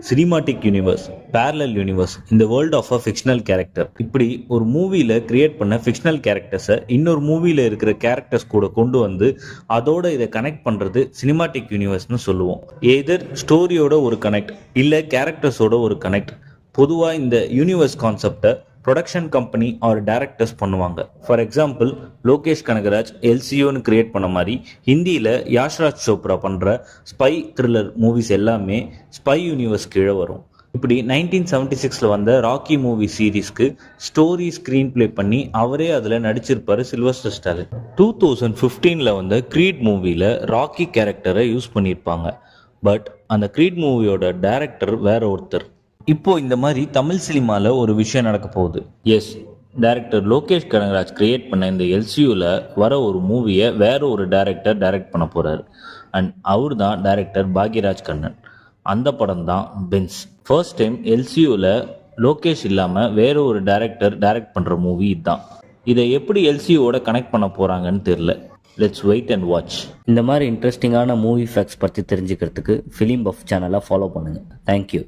Cinematic universe, parallel universe, இந்த world of a fictional character. இப்படி ஒரு மூவியில் கிரியேட் பண்ண ஃபிக்ஷனல் கேரக்டர்ஸை இன்னொரு மூவியில் இருக்கிற கேரக்டர்ஸ் கூட கொண்டு வந்து அதோட இதை கனெக்ட் பண்ணுறது சினிமாட்டிக் யூனிவர்ஸ்னு சொல்லுவோம். எதர் ஸ்டோரியோட ஒரு கனெக்ட் இல்லை கேரக்டர்ஸோட ஒரு கனெக்ட். பொதுவாக இந்த யூனிவர்ஸ் கான்செப்டை ப்ரொடக்ஷன் கம்பெனி ஆர் டைரக்டர்ஸ் பண்ணுவாங்க. ஃபார் எக்ஸாம்பிள், லோகேஷ் கனகராஜ் எல்சியூன்னு கிரியேட் பண்ண மாதிரி ஹிந்தியில் யாஷ்ராஜ் சோப்ரா பண்ணுற ஸ்பை த்ரில்லர் மூவிஸ் எல்லாமே ஸ்பை யூனிவர்ஸ் கீழே வரும். இப்படி 1976 வந்த ராக்கி மூவி சீரீஸ்க்கு ஸ்டோரி ஸ்க்ரீன் பிளே பண்ணி அவரே அதில் நடிச்சிருப்பாரு சில்வஸ்டர் ஸ்டாலின். 2015 வந்த க்ரீட் மூவியில் ராக்கி கேரக்டரை யூஸ் பண்ணியிருப்பாங்க. பட் அந்த க்ரீட் மூவியோட டைரக்டர் வேற ஒருத்தர். இப்போ இந்த மாதிரி தமிழ் சினிமாவில் ஒரு விஷயம் நடக்க போகுது. Yes, director Lokesh Kanagaraj create பண்ண இந்த எல்சியூவில் வர ஒரு மூவியை வேற ஒரு டைரக்டர் டைரக்ட் பண்ண போகிறார். அண்ட் அவர் தான் டைரக்டர் பாக்யராஜ் கண்ணன். அந்த படம் தான் பென்ஸ். ஃபர்ஸ்ட் டைம் எல்சியூவில் லோகேஷ் இல்லாமல் வேற ஒரு டைரக்டர் டைரக்ட் பண்ணுற மூவி இதுதான். இதை எப்படி எல்சியூவோட கனெக்ட் பண்ண போகிறாங்கன்னு தெரில. Let's wait and watch. இந்த மாதிரி இன்ட்ரெஸ்டிங்கான மூவி ஃபேக்ட்ஸ் பற்றி தெரிஞ்சுக்கிறதுக்கு ஃபிலிம் பஃப் சேனலை ஃபாலோ பண்ணுங்கள். தேங்க்யூ.